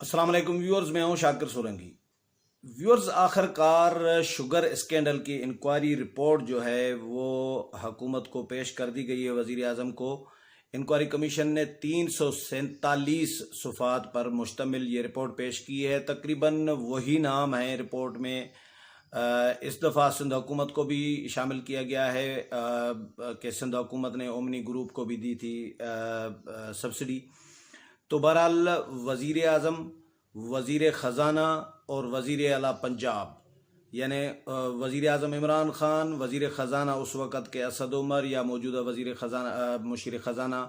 अस्सलाम वालेकुम व्यूअर्स, मैं हूं शाकिर सोलंकी। व्यूअर्स, आखिरकार शुगर स्कैंडल की इंक्वायरी रिपोर्ट जो है वो हुकूमत को पेश कर दी गई है। वजीर आज़म को इंक्वायरी कमीशन ने 347 सफ़ात पर मुश्तमिल ये रिपोर्ट पेश की है। तकरीबन वही नाम है रिपोर्ट में। इस दफ़ा सिंध हुकूमत को भी शामिल किया गया है कि सिंध हुकूमत ने ओमनी ग्रुप को भी दी थी सब्सिडी। तो बहरहाल वज़ीर आज़म, वज़ीर ख़जाना और वज़ीर आला पंजाब यानी वज़ीर आज़म इमरान ख़ान, वज़ीर ख़जाना उस वक़्त के असद उमर या मौजूदा वज़ीर ख़जाना मुशीर ख़जाना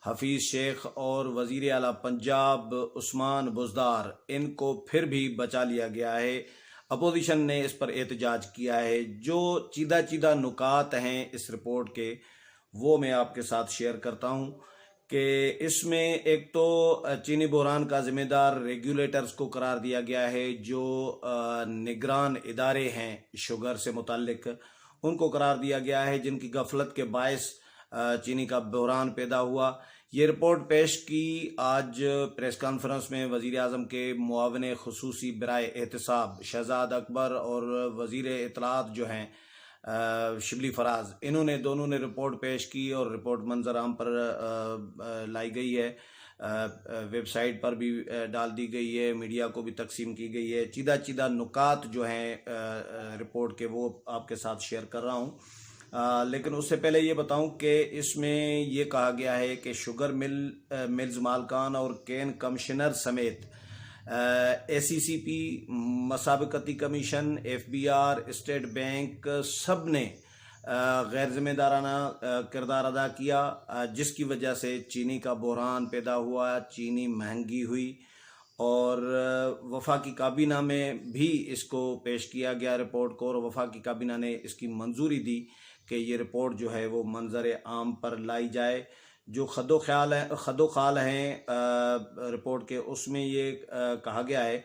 हफीज़ शेख और वज़ीर आला पंजाब उस्मान बुज़दार, इनको फिर भी बचा लिया गया है। अपोजिशन ने इस पर एहतजाज किया है। जो चीदा चीदा नुकात हैं इस रिपोर्ट के वो मैं आपके साथ शेयर करता हूँ कि इसमें एक तो चीनी बहरान का ज़िम्मेदार रेगुलेटर्स को करार दिया गया है। जो निगरान इदारे हैं शुगर से मुताल्लिक, उनको करार दिया गया है जिनकी गफलत के बायस चीनी का बहरान पैदा हुआ। ये रिपोर्ट पेश की आज प्रेस कॉन्फ्रेंस में वज़ीर आज़म के मुआविन खुसूसी बराए एहतसाब शहजाद अकबर और वज़ीर इत्तलात जो हैं शिबली फराज, इन्होंने दोनों ने रिपोर्ट पेश की और रिपोर्ट मंजर आम पर लाई गई है। वेबसाइट पर भी डाल दी गई है, मीडिया को भी तकसीम की गई है। चीदा चीदा नुकात जो हैं रिपोर्ट के वो आपके साथ शेयर कर रहा हूँ। लेकिन उससे पहले ये बताऊं कि इसमें ये कहा गया है कि शुगर मिल्स मालकान और केन कमिश्नर समेत ACCP, मसाबकती कमीशन, FBR, स्टेट बैंक, सब ने गैर जिम्मेदाराना किरदार अदा किया, जिसकी वजह से चीनी का बहरान पैदा हुआ, चीनी महंगी हुई और वफाकी काबीना में भी इसको पेश किया गया रिपोर्ट को, और वफाकी काबीना ने इसकी मंजूरी दी कि ये रिपोर्ट जो है वो मंजर आम पर लाई जाए। जो खदोखाल हैं रिपोर्ट के, उसमें ये कहा गया है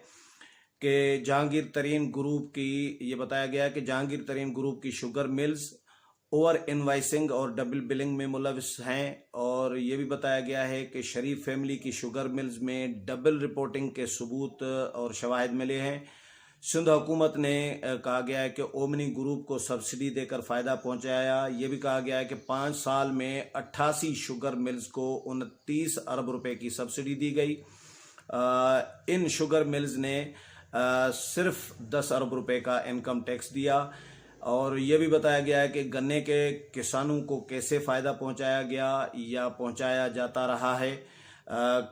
कि जहांगीर तरीन ग्रुप की, ये बताया गया है कि जहांगीर तरीन ग्रुप की शुगर मिल्स ओवर इनवाइसिंग और डबल बिलिंग में मुलविस हैं। और ये भी बताया गया है कि शरीफ फैमिली की शुगर मिल्स में डबल रिपोर्टिंग के सबूत और शवाहिद मिले हैं। सिंध हुकूमत ने कहा गया है कि ओमनी ग्रुप को सब्सिडी देकर फ़ायदा पहुंचाया। ये भी कहा गया है कि 5 साल में 88 शुगर मिल्स को 29 अरब रुपए की सब्सिडी दी गई। इन शुगर मिल्स ने सिर्फ 10 अरब रुपए का इनकम टैक्स दिया। और ये भी बताया गया है कि गन्ने के किसानों को कैसे फ़ायदा पहुंचाया गया या पहुंचाया जाता रहा है।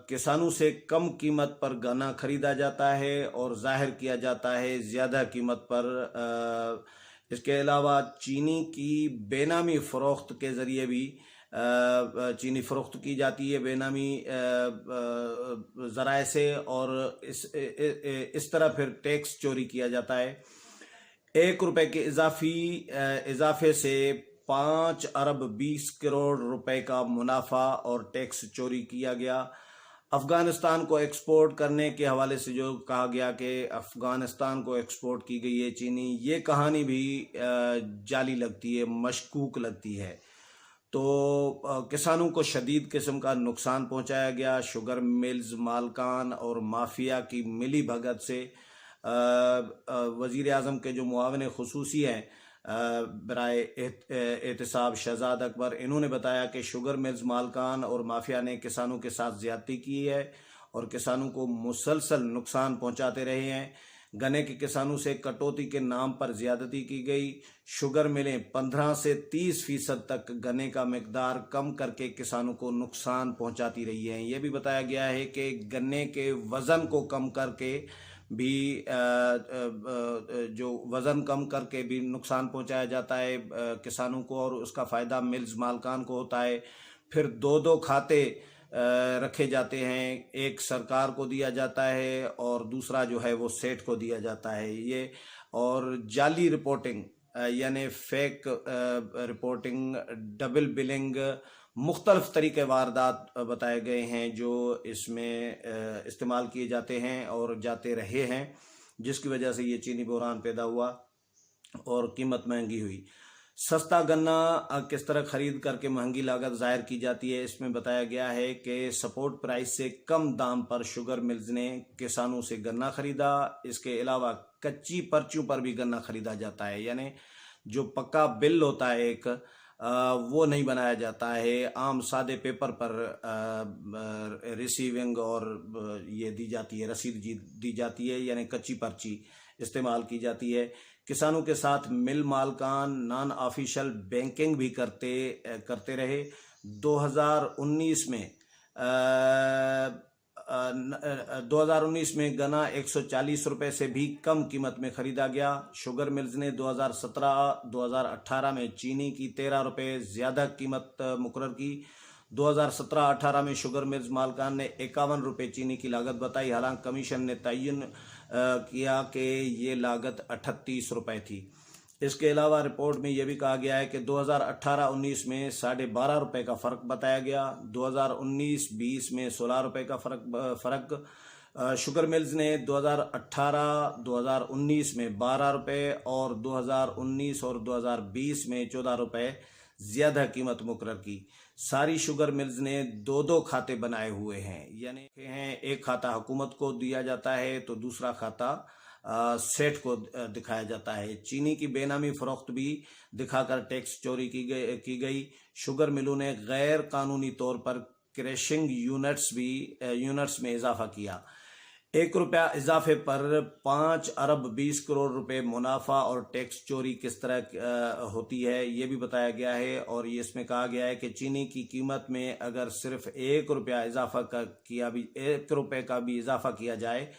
किसानों से कम कीमत पर गन्ना खरीदा जाता है और जाहिर किया जाता है ज़्यादा कीमत पर। इसके अलावा चीनी की बेनामी फ़रोख्त के ज़रिए भी चीनी फ़रोख्त की जाती है बेनामी ज़राए से, और इस तरह फिर टैक्स चोरी किया जाता है। 1 रुपए के इजाफे से 5 अरब 20 करोड़ रुपए का मुनाफा और टैक्स चोरी किया गया। अफ़गानिस्तान को एक्सपोर्ट करने के हवाले से जो कहा गया कि अफ़गानिस्तान को एक्सपोर्ट की गई है चीनी, ये कहानी भी जाली लगती है, मशकूक लगती है। तो किसानों को शदीद किस्म का नुकसान पहुंचाया गया शुगर मिल्स मालकान और माफिया की मिली भगत से। वज़ीर आज़म के जो मुआविन खुसूसी हैं बराए एहतसाब शहजाद अकबर, इन्होंने बताया कि शुगर मिल्स मालकान और माफिया ने किसानों के साथ ज़्यादती की है और किसानों को मुसलसल नुकसान पहुंचाते रहे हैं। गन्ने के किसानों से कटौती के नाम पर ज़्यादती की गई। शुगर मिलें 15 से 30% तक गन्ने का मिकदार कम करके किसानों को नुकसान पहुंचाती रही हैं। यह भी बताया गया है कि गन्ने के वज़न को कम करके भी जो वज़न कम करके भी नुकसान पहुंचाया जाता है किसानों को, और उसका फ़ायदा मिल्स मालकान को होता है। फिर 2-2 खाते रखे जाते हैं, एक सरकार को दिया जाता है और दूसरा जो है वो सेठ को दिया जाता है। ये और जाली रिपोर्टिंग यानी फेक रिपोर्टिंग, डबल बिलिंग, मुख्तलिफ तरीके वारदात बताए गए हैं जो इसमें इस्तेमाल किए जाते हैं और जाते रहे हैं, जिसकी वजह से ये चीनी बहरान पैदा हुआ और कीमत महंगी हुई। सस्ता गन्ना किस तरह खरीद करके महंगी लागत जाहिर की जाती है, इसमें बताया गया है कि सपोर्ट प्राइस से कम दाम पर शुगर मिल्स ने किसानों से गन्ना खरीदा। इसके अलावा कच्ची पर्चियों पर भी गन्ना खरीदा जाता है, यानी जो पक्का बिल होता है एक वो नहीं बनाया जाता है, आम सादे पेपर पर रिसीविंग और ये दी जाती है, रसीद दी जाती है, यानी कच्ची पर्ची इस्तेमाल की जाती है। किसानों के साथ मिल मालकान नॉन ऑफिशियल बैंकिंग भी करते रहे। 2019 में 2019 में गन्ना 140 रुपए से भी कम कीमत में खरीदा गया। शुगर मिल्स ने 2017-2018 में चीनी की 13 रुपए ज्यादा कीमत मुकर्रर की। 2017-18 में शुगर मिल्स मालकान ने 51 रुपए चीनी की लागत बताई, हालांकि कमीशन ने तयन किया कि ये लागत 38 रुपए थी। इसके अलावा रिपोर्ट में यह भी कहा गया है कि 2018-19 में 12.5 रुपए का फ़र्क बताया गया। 2019-20 में 16 रुपए का फ़र्क शुगर मिल्स ने 2018-2019 में 12 रुपए और 2019 और 2020 में 14 रुपए ज़्यादा कीमत मुकर्रर की। सारी शुगर मिल्स ने दो खाते बनाए हुए हैं, यानी एक खाता हुकूमत को दिया जाता है तो दूसरा खाता सेठ को दिखाया जाता है। चीनी की बेनामी फरोख्त भी दिखाकर टैक्स चोरी की गई। शुगर मिलों ने गैर कानूनी तौर पर क्रशिंग यूनिट्स में इजाफा किया। 1 रुपया इजाफे पर 5 अरब 20 करोड़ रुपए मुनाफा और टैक्स चोरी किस तरह होती है ये भी बताया गया है। और ये इसमें कहा गया है कि चीनी की कीमत में अगर सिर्फ 1 रुपया इजाफा 1 रुपये का भी इजाफा किया जाए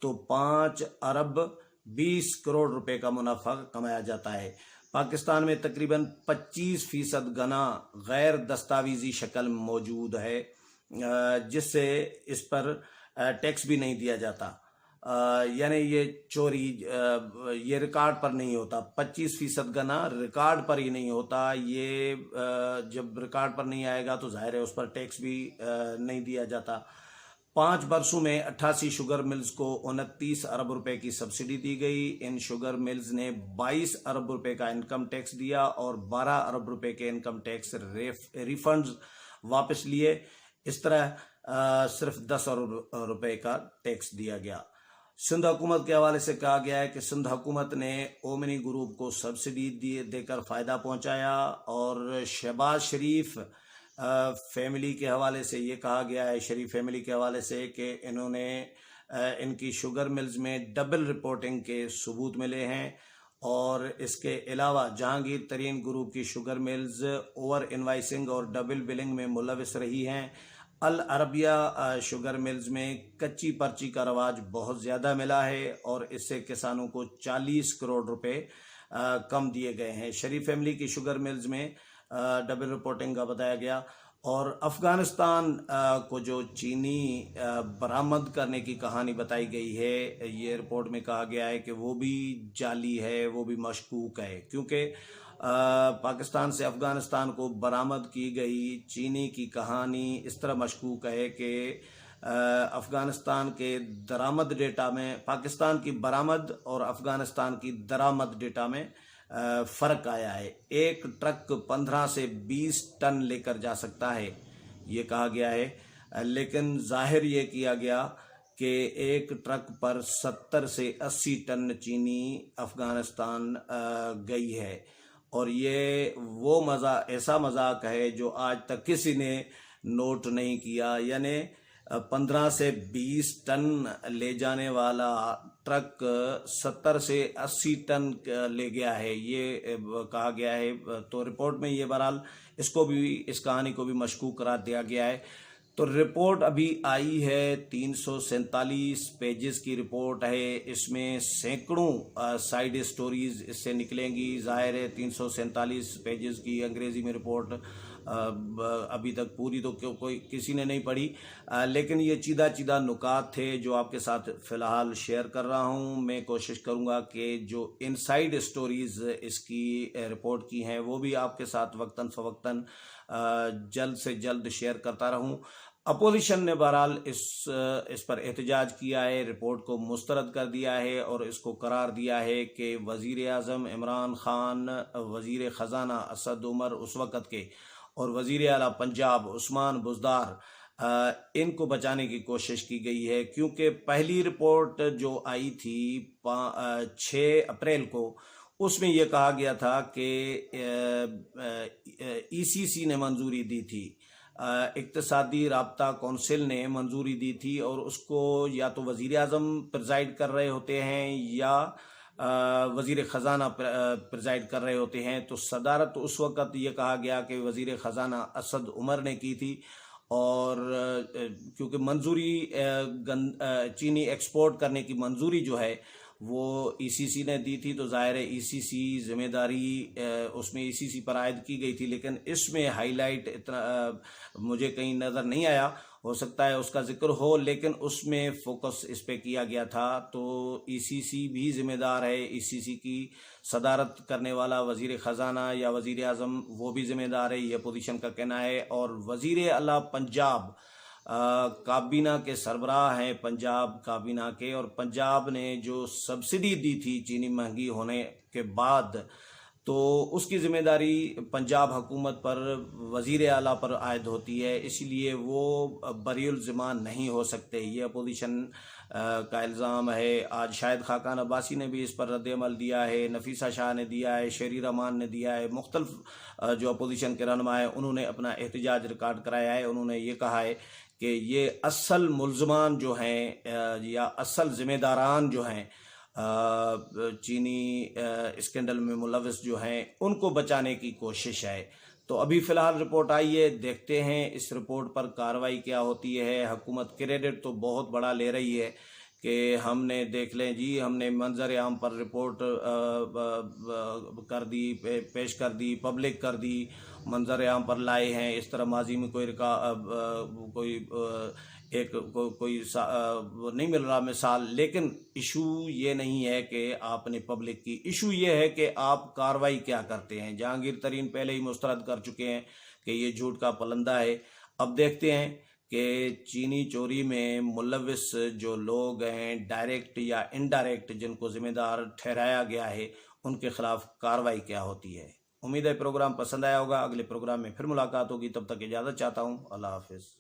तो 5 अरब 20 करोड़ रुपए का मुनाफा कमाया जाता है। पाकिस्तान में तकरीबन 25% गन्ना गैर दस्तावेजी शक्ल में मौजूद है, जिससे इस पर टैक्स भी नहीं दिया जाता, यानी ये चोरी ये रिकॉर्ड पर नहीं होता। 25% गन्ना रिकॉर्ड पर ही नहीं होता। ये जब रिकॉर्ड पर नहीं आएगा तो जाहिर है उस पर टैक्स भी नहीं दिया जाता। 5 वर्षों में 88 शुगर मिल्स को 29 अरब रुपए की सब्सिडी दी गई। इन शुगर मिल्स ने 22 अरब रुपए का इनकम टैक्स दिया और 12 अरब रुपए के इनकम टैक्स रिफंड्स वापस लिए। इस तरह सिर्फ 10 अरब रुपए का टैक्स दिया गया। सिंध हुकूमत के हवाले से कहा गया है कि सिंध हुकूमत ने ओमनी ग्रुप को सब्सिडी देकर फ़ायदा पहुंचाया। और शहबाज शरीफ फैमिली के हवाले से ये कहा गया है, शरीफ फैमिली के हवाले से, कि इन्होंने इनकी शुगर मिल्स में डबल रिपोर्टिंग के सबूत मिले हैं। और इसके अलावा जहांगीर तरीन ग्रुप की शुगर मिल्स ओवर इनवाइसिंग और डबल बिलिंग में मुलविस रही हैं। अल अरबिया शुगर मिल्स में कच्ची पर्ची का रवाज बहुत ज़्यादा मिला है और इससे किसानों को 40 करोड़ रुपए कम दिए गए हैं। शरीफ फैमिली की शुगर मिल्स में डबल रिपोर्टिंग का बताया गया। और अफ़गानिस्तान को जो चीनी बरामद करने की कहानी बताई गई है, ये रिपोर्ट में कहा गया है कि वो भी जाली है, वो भी मशकूक है, क्योंकि पाकिस्तान से अफ़गानिस्तान को बरामद की गई चीनी की कहानी इस तरह मशकूक है कि अफ़गानिस्तान के दरामद डेटा में पाकिस्तान की बरामद और अफ़गानिस्तान की दरामद डेटा में फ़र्क आया है। एक ट्रक 15 से 20 टन लेकर जा सकता है, ये कहा गया है, लेकिन जाहिर ये किया गया कि एक ट्रक पर 70 से 80 टन चीनी अफ़गानिस्तान गई है। और ये वो ऐसा मजाक है जो आज तक किसी ने नोट नहीं किया, यानी 15 से 20 टन ले जाने वाला ट्रक 70 से 80 टन ले गया है, ये कहा गया है। तो रिपोर्ट में ये बहरहाल इस कहानी को भी मशकूक करार दिया गया है। तो रिपोर्ट अभी आई है, 347 पेजेस की रिपोर्ट है। इसमें सैकड़ों साइड स्टोरीज इससे निकलेंगी। जाहिर है 347 पेजेस की अंग्रेजी में रिपोर्ट अभी तक पूरी तो कोई किसी ने नहीं पढ़ी, लेकिन ये चीदा नुकात थे जो आपके साथ फ़िलहाल शेयर कर रहा हूँ। मैं कोशिश करूँगा कि जो इनसाइड स्टोरीज़ इसकी रिपोर्ट की हैं वो भी आपके साथ वक्तन फ़वक्तन जल्द से जल्द शेयर करता रहूँ। अपोजिशन ने बहरहाल इस पर एहतजाज किया है, रिपोर्ट को मुस्तरद कर दिया है और इसको करार दिया है कि वज़ीर आज़म इमरान खान, वज़ीर ख़जाना असद उमर उस वक़्त के, और वज़ीर आला पंजाब उस्मान बुज़दार, इनको बचाने की कोशिश की गई है, क्योंकि पहली रिपोर्ट जो आई थी 6 अप्रैल को, उसमें यह कहा गया था कि ईसीसी ने मंजूरी दी थी, इक़्तिसादी राब्ता कौंसिल ने मंजूरी दी थी, और उसको या तो वज़ीर आज़म प्रिजाइड कर रहे होते हैं या वज़ीर ख़जाना प्रिजाइड कर रहे होते हैं। तो सदारत उस वक़्त ये कहा गया कि वज़ीर ख़जाना असद उमर ने की थी, और क्योंकि मंजूरी चीनी एक्सपोर्ट करने की मंजूरी जो है वो ईसीसी ने दी थी, तो ज़ाहिर है ईसीसी ज़िम्मेदारी उसमें ईसीसी पर आयद की गई थी, लेकिन इसमें हाईलाइट इतना मुझे कहीं नज़र नहीं आया। हो सकता है उसका जिक्र हो, लेकिन उसमें फोकस इस पे किया गया था। तो ईसीसी भी ज़िम्मेदार है, ईसीसी की सदारत करने वाला वज़ीर ख़जाना या वज़ीर आज़म वो भी ज़िम्मेदार है, ये अपोजिशन का कहना है। और वज़ीर आला पंजाब काबीना के सरबराह हैं पंजाब काबीना के, और पंजाब ने जो सब्सिडी दी थी चीनी महंगी होने के बाद, तो उसकी ज़िम्मेदारी पंजाब हुकूमत पर, वज़ीर आला पर आयद होती है, इसलिए वो बरीउल ज़िम्मा नहीं हो सकते। ये अपोजिशन का इल्ज़ाम है। आज शाहिद खाकान अब्बासी ने भी इस पर रद्द-ए-अमल दिया है, नफीसा शाह ने दिया है, शेरी रहमान ने दिया है, मुख्तलिफ जो अपोजिशन के रहनुमा है उन्होंने अपना एहतजाज रिकॉर्ड कराया है। उन्होंने ये कहा है कि ये असल मुल्ज़मान जो हैं या असल ज़िम्मेदारान जो हैं चीनी स्कैंडल में मुलव्वस जो हैं, उनको बचाने की कोशिश है। तो अभी फ़िलहाल रिपोर्ट आई है, देखते हैं इस रिपोर्ट पर कार्रवाई क्या होती है। हुकूमत क्रेडिट तो बहुत बड़ा ले रही है कि हमने देख लें जी, हमने मंजर आम पर रिपोर्ट कर दी, पेश कर दी, पब्लिक कर दी, मंजर आम पर लाए हैं। इस तरह माजी में कोई नहीं मिल रहा मिसाल, लेकिन इशू ये नहीं है कि आपने पब्लिक की, इशू ये है कि आप कार्रवाई क्या करते हैं। जहांगीर तरीन पहले ही मुस्तरद कर चुके हैं कि ये झूठ का पलंदा है। अब देखते हैं कि चीनी चोरी में मुलव्वस जो लोग हैं, डायरेक्ट या इनडायरेक्ट, जिनको जिम्मेदार ठहराया गया है, उनके खिलाफ कार्रवाई क्या होती है। उम्मीद है प्रोग्राम पसंद आया होगा। अगले प्रोग्राम में फिर मुलाकात होगी, तब तक इजाज़त चाहता हूँ। अल्लाह हाफिज़।